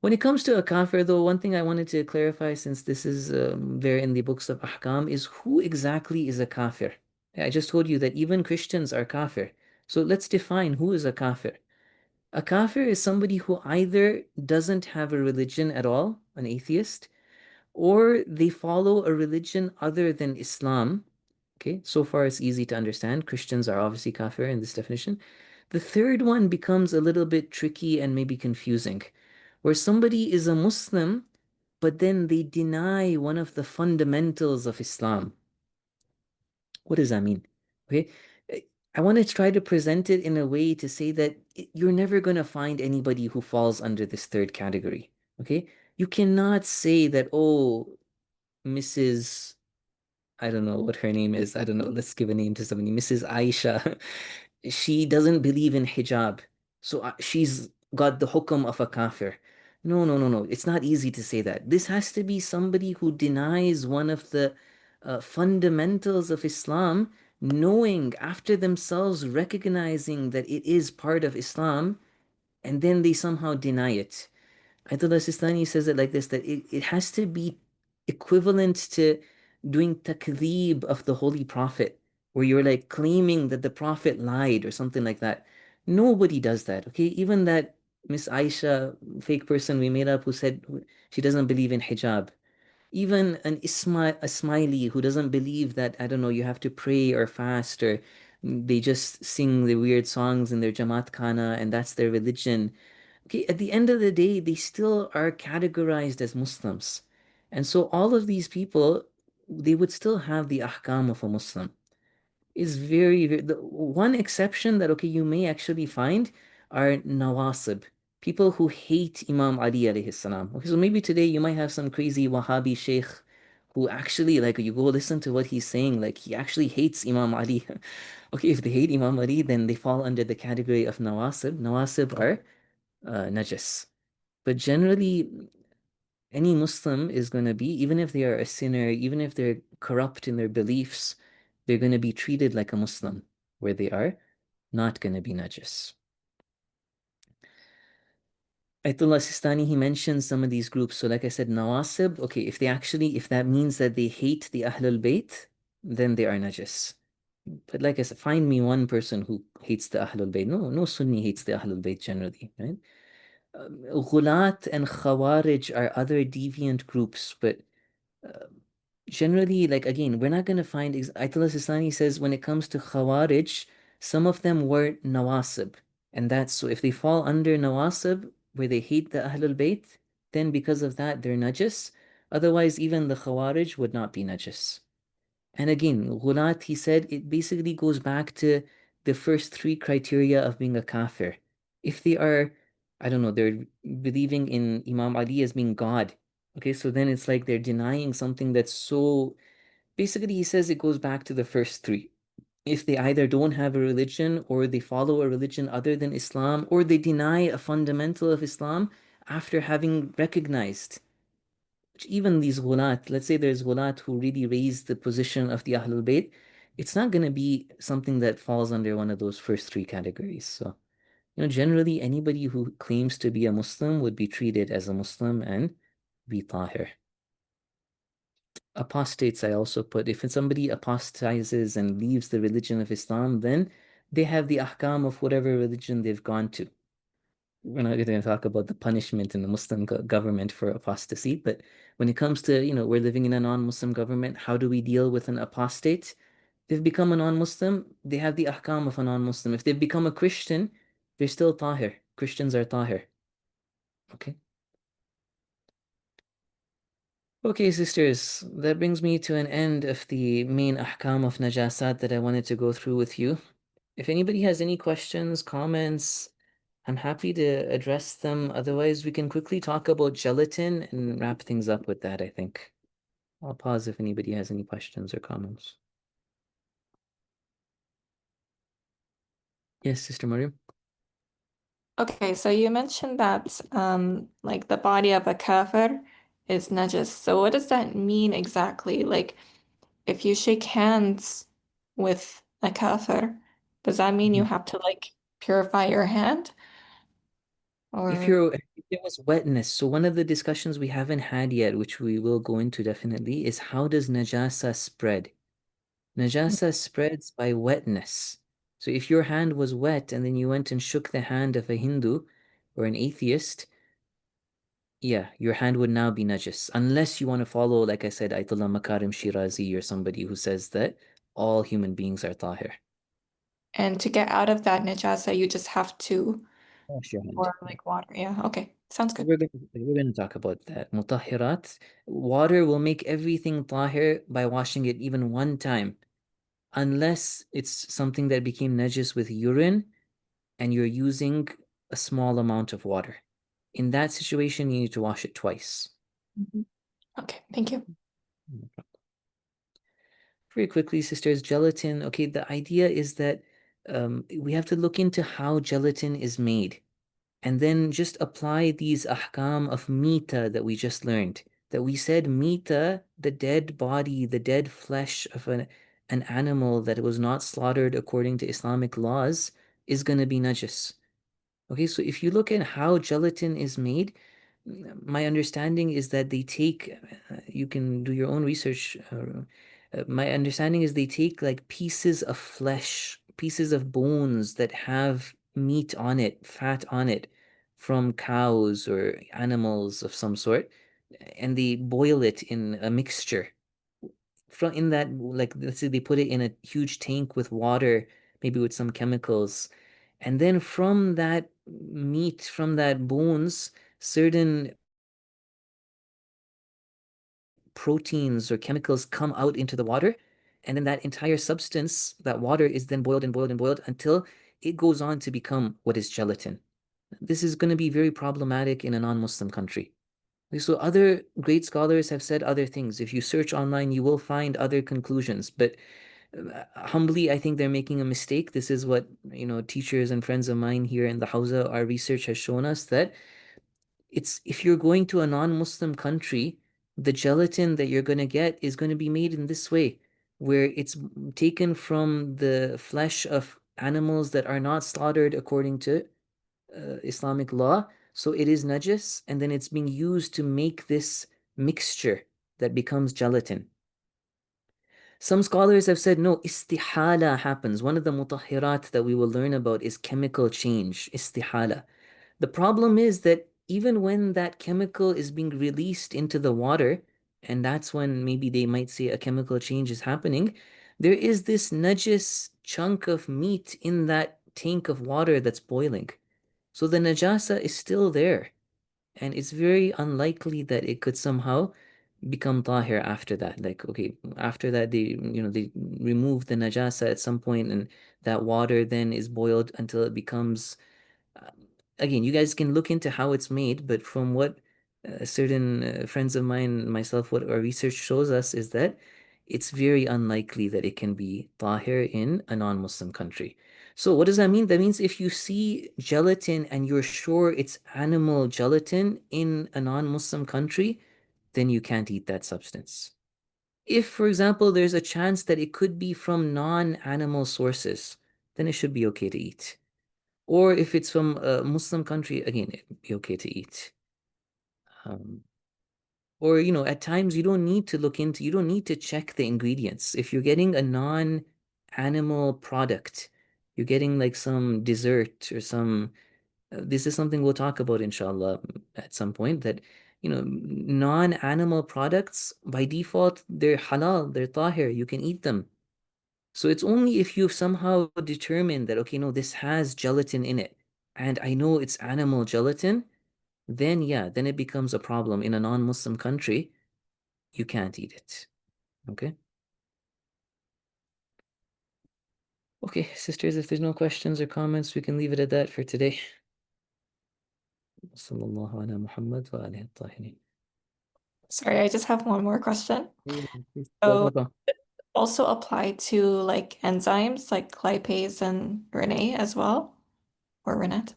When it comes to a kafir, though, one thing I wanted to clarify, since this is there in the books of Ahkam, is who exactly is a kafir? I just told you that even Christians are kafir. So let's define who is a kafir. A kafir is somebody who either doesn't have a religion at all, an atheist, or they follow a religion other than Islam. Okay, so far it's easy to understand. Christians are obviously kafir in this definition. The third one becomes a little bit tricky and maybe confusing, where somebody is a Muslim, but then they deny one of the fundamentals of Islam. What does that mean? Okay. Uh, I want to try to present it in a way to say that you're never going to find anybody who falls under this third category. Okay. You cannot say that, oh, Mrs. I don't know what her name is. I don't know. Let's give a name to somebody. Mrs. Aisha. She doesn't believe in hijab. So she's got the hukum of a kafir. No, no, no, no. It's not easy to say that. This has to be somebody who denies one of the fundamentals of Islam, knowing after themselves, recognizing that it is part of Islam, and then they somehow deny it. Ayatollah Sistani says it like this, that it has to be equivalent to doing takdhib of the Holy Prophet, where you're like claiming that the Prophet lied or something like that. Nobody does that, okay? Even that Miss Aisha, fake person we made up who said she doesn't believe in hijab. Even a smiley who doesn't believe that, I don't know, you have to pray or fast, or they just sing the weird songs in their Jamaat Khana and that's their religion. Okay, at the end of the day, they still are categorized as Muslims. And so all of these people, they would still have the ahkam of a Muslim. Is the one exception that, okay, you may actually find are nawasib, people who hate Imam Ali alayhi salam. Okay, so maybe today you might have some crazy Wahhabi sheikh who actually, like, you go listen to what he's saying, like, he actually hates Imam Ali. Okay, if they hate Imam Ali, then they fall under the category of nawasib. Nawasib are najis. But generally, any Muslim is going to be, even if they are a sinner, even if they're corrupt in their beliefs, they're going to be treated like a Muslim, where they are not going to be najis. Ayatollah Sistani, he mentions some of these groups. So like I said, Nawasib, okay, if that means that they hate the Ahlul Bayt, then they are najis. But like I said, find me one person who hates the Ahlul Bayt. No, no Sunni hates the Ahlul Bayt generally, right? Ghulat and Khawarij are other deviant groups, but uh, generally, like again, we're not going to find. Ayatollah Sistani says when it comes to Khawarij, some of them were Nawasib, and that's so if they fall under Nawasib, where they hate the Ahlul Bayt, then because of that, they're najis. Otherwise, even the Khawarij would not be najis. And again, ghulat, he said, it basically goes back to the first three criteria of being a kafir. If they are, I don't know, they're believing in Imam Ali as being God. Okay, so then it's like they're denying something that's so. Basically, he says it goes back to the first three. If they either don't have a religion or they follow a religion other than Islam or they deny a fundamental of Islam after having recognized even these ghulat, let's say there's ghulat who really raise the position of the Ahlul Bayt, it's not going to be something that falls under one of those first three categories. So, generally anybody who claims to be a Muslim would be treated as a Muslim and be tahir. Apostates, I also put, if somebody apostatizes and leaves the religion of Islam, then they have the ahkam of whatever religion they've gone to. We're not going to talk about the punishment in the Muslim government for apostasy, but when it comes to, we're living in a non-Muslim government, how do we deal with an apostate? They've become a non-Muslim, they have the ahkam of a non-Muslim. If they've become a Christian, they're still tahir. Christians are tahir. Okay. Okay, sisters, that brings me to an end of the main ahkam of najasat that I wanted to go through with you. If anybody has any questions, comments, I'm happy to address them. Otherwise, we can quickly talk about gelatin and wrap things up with that, I think. I'll pause if anybody has any questions or comments. Yes, Sister Mariam. Okay, so you mentioned that like the body of a kafir is najis. So what does that mean exactly? Like if you shake hands with a kafir, does that mean you Mhm. have to like purify your hand? Or If there was wetness, so one of the discussions we haven't had yet, which we will go into definitely, is how does najasa spread? Najasa spreads by wetness. So if your hand was wet and then you went and shook the hand of a Hindu or an atheist, yeah, your hand would now be najis. Unless you want to follow, like I said, Ayatollah Makarim Shirazi or somebody who says that all human beings are tahir. and to get out of that najasa, you just have to Wash your hand. pour like water. Yeah, okay. Sounds good. We're going to talk about that. Mutahirat. Water will make everything tahir by washing it even one time, unless it's something that became najis with urine and you're using a small amount of water. In that situation, you need to wash it twice. Mhm. Okay, thank you. Very quickly, sisters, gelatin. Okay, the idea is that we have to look into how gelatin is made and then just apply these ahkam of mita that we just learned. That we said mita, the dead body, the dead flesh of an animal that was not slaughtered according to Islamic laws is going to be najis. Okay, so if you look at how gelatin is made, my understanding is that they take, you can do your own research. My understanding is they take like pieces of flesh, pieces of bones that have meat on it, fat on it, from cows or animals of some sort, and they boil it in a mixture from in that, like, let's say they put it in a huge tank with water, maybe with some chemicals, and then from that meat, from that bones, certain proteins or chemicals come out into the water, and then that entire substance, that water, is then boiled and boiled and boiled until it goes on to become what is gelatin. This is going to be very problematic in a non-Muslim country. So other great scholars have said other things. If you search online, you will find other conclusions. But humbly, I think they're making a mistake. This is what, teachers and friends of mine here in the Hausa, our research has shown us that it's if you're going to a non-Muslim country, the gelatin that you're going to get is going to be made in this way, where it's taken from the flesh of animals that are not slaughtered according to Islamic law. So it is najis, and then it's being used to make this mixture that becomes gelatin. Some scholars have said no, istihala happens. One of the mutahhirat that we will learn about is chemical change, istihala. The problem is that even when that chemical is being released into the water, and that's when maybe they might say a chemical change is happening, there is this najis chunk of meat in that tank of water that's boiling. So the najasa is still there, and it's very unlikely that it could somehow become tahir after that. Like, okay, after that they remove the najasa at some point, and that water then is boiled until it becomes uh, again, you guys can look into how it's made, but from what certain friends of mine, myself, what our research shows us is that it's very unlikely that it can be tahir in a non-Muslim country. So what does that mean? That means if you see gelatin and you're sure it's animal gelatin in a non-Muslim country, then you can't eat that substance. If, for example, there's a chance that it could be from non-animal sources, then it should be okay to eat. Or if it's from a Muslim country, again, it'd be okay to eat. Um, or, at times you don't need to check the ingredients. If you're getting a non-animal product, you're getting like some dessert or this is something we'll talk about, inshallah, at some point, that, non-animal products, by default, they're halal, they're tahir, you can eat them. So it's only if you've somehow determined that, okay, no, this has gelatin in it, and I know it's animal gelatin, then yeah, then it becomes a problem. In a non-Muslim country, you can't eat it. Okay? Okay, sisters, if there's no questions or comments, we can leave it at that for today. Sallallahu ala Muhammad wa alihi at-tahirin. Sorry, I just have one more question. Yeah, please. Yeah, So no problem. also apply to like enzymes like lipase and rennet as well, or rennet.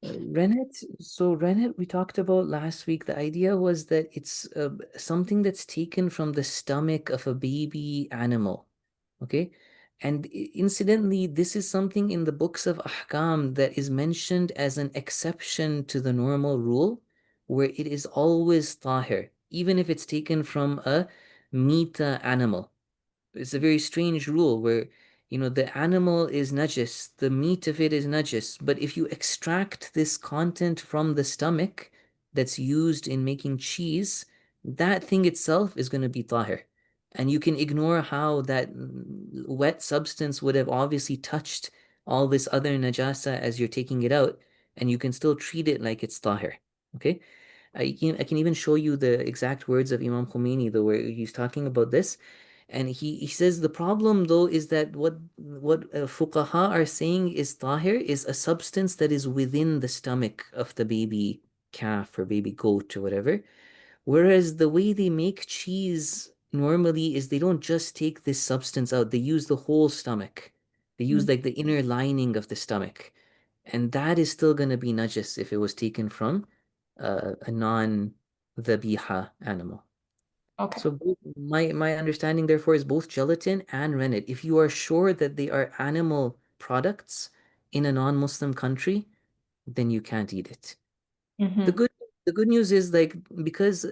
Rennet, so rennet we talked about last week. The idea was that it's something that's taken from the stomach of a baby animal. Okay. And incidentally, this is something in the books of Ahkam that is mentioned as an exception to the normal rule, where it is always tahir, even if it's taken from a mita animal. It's a very strange rule where, the animal is najis, the meat of it is najis, but if you extract this content from the stomach that's used in making cheese, that thing itself is going to be tahir. And you can ignore how that wet substance would have obviously touched all this other najasa as you're taking it out, and you can still treat it like it's tahir. Okay? I can even show you the exact words of Imam Khomeini, though, where he's talking about this. And he says the problem though is that what fuqaha are saying is tahir is a substance that is within the stomach of the baby calf or baby goat or whatever. Whereas the way they make cheese normally is they don't just take this substance out, they use the whole stomach. They use Mm. like the inner lining of the stomach. And that is still going to be najis if it was taken from a non-dhabiha animal. Okay. So my understanding therefore is both gelatin and rennet. If you are sure that they are animal products in a non-Muslim country, then you can't eat it. The Mm-hmm. good the good news is like because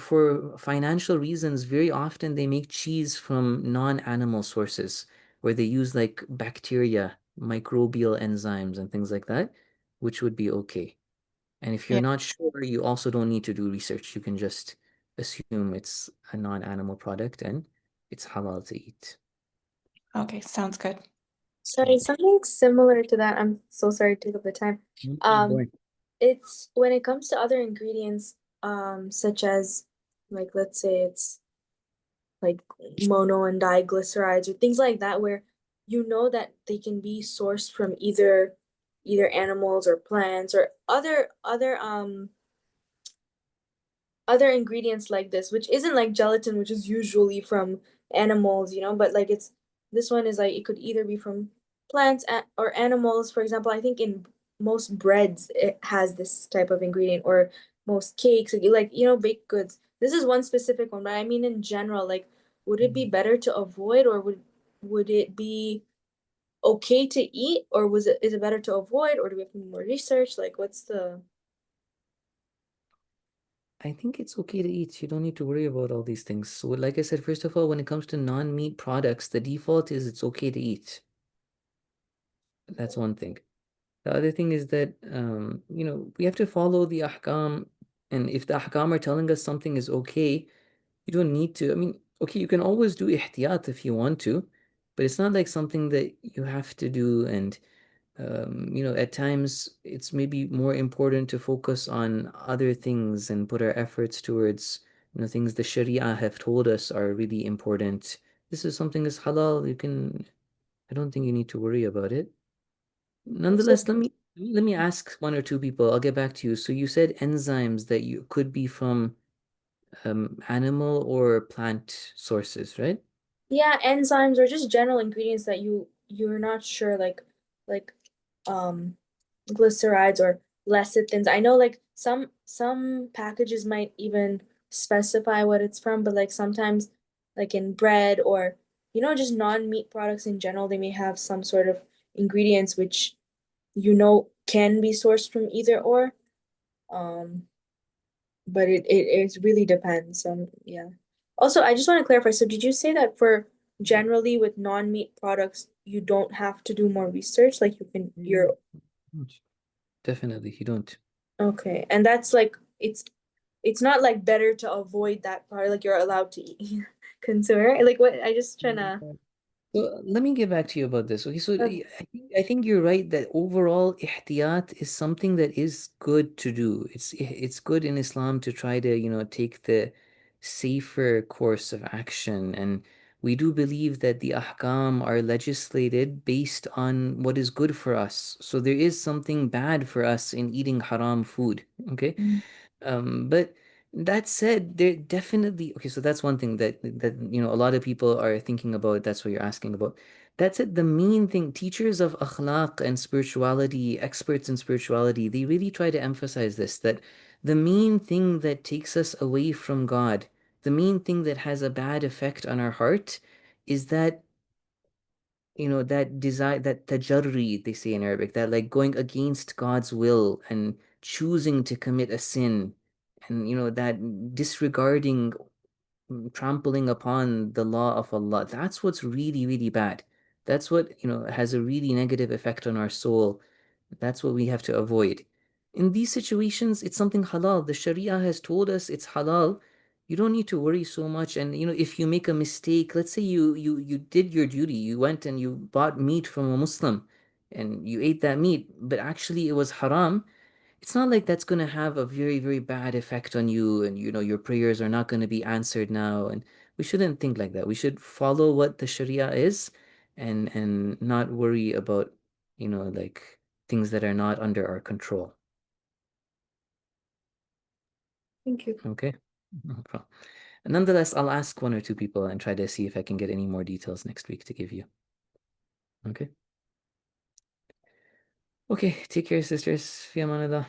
for financial reasons, very often they make cheese from non-animal sources where they use like bacteria, microbial enzymes and things like that, which would be okay. And if you're Yeah. not sure, you also don't need to do research. You can just assume it's a non-animal product and it's halal to eat. Okay, sounds good. Sorry, something similar to that. I'm so sorry to take up the time. Um, Boring. it's when it comes to other ingredients, such as like let's say it's like mono and diglycerides or things like that, where you know that they can be sourced from either animals or plants or other ingredients like this, which isn't like gelatin, which is usually from animals, but like this one is like it could either be from plants or animals. For example, I think in most breads it has this type of ingredient, or most cakes, like baked goods. This is one specific one, but I mean in general, like would it be better to avoid, or would it be okay to eat, or is it better to avoid, or do we have to do more research? Like what's the I think it's okay to eat. You don't need to worry about all these things. So, like I said, first of all, when it comes to non-meat products, the default is it's okay to eat. That's one thing. The other thing is that, we have to follow the ahkam. And if the ahkam are telling us something is okay, you don't need to. I mean, okay, you can always do ihtiyat if you want to, but it's not like something that you have to do. And, at times it's maybe more important to focus on other things and put our efforts towards, things the Sharia have told us are really important. This is something that's halal. I don't think you need to worry about it. So Nonetheless, let me ask one or two people. I'll get back to you. So you said enzymes that you could be from animal or plant sources, right? yeah, enzymes or just general ingredients that you're not sure like um glycerides or lecithins. I know like some packages might even specify what it's from, but like sometimes like in bread or just non-meat products in general, they may have some sort of ingredients which can be sourced from either or. Um, but it really depends. Yeah. Also, I just want to clarify. So did you say that for generally with non-meat products, you don't have to do more research? Like Mm, Definitely, you don't. okay. And that's like it's not like better to avoid that part, like you're allowed to eat consumer. Like what I just trying to So let me get back to you about this. Okay, so okay. I think you're right that overall ihtiyat is something that is good to do. It's good in Islam to try to, take the safer course of action. And we do believe that the ahkam are legislated based on what is good for us. So there is something bad for us in eating haram food. Okay. But that said, there definitely okay, so that's one thing that a lot of people are thinking about. That's what you're asking about. That said, the main thing, teachers of akhlaq and spirituality, experts in spirituality, they really try to emphasize this, that the main thing that takes us away from God, the main thing that has a bad effect on our heart is that that desire, that tajarri, they say in Arabic, that like going against God's will and choosing to commit a sin, and that disregarding, trampling upon the law of Allah. That's what's really, really bad. That's what, has a really negative effect on our soul. That's what we have to avoid. In these situations, it's something halal. The Sharia has told us it's halal. You don't need to worry so much. And if you make a mistake, let's say you did your duty, you went and you bought meat from a Muslim and you ate that meat, but actually it was haram. It's not like that's going to have a very, very bad effect on you, and your prayers are not going to be answered now. And we shouldn't think like that. We should follow what the Sharia is, and not worry about, like things that are not under our control. Thank you. Okay? No problem. Nonetheless, I'll ask one or two people and try to see if I can get any more details next week to give you. Okay? Okay, take care, sisters. Fi amanillah.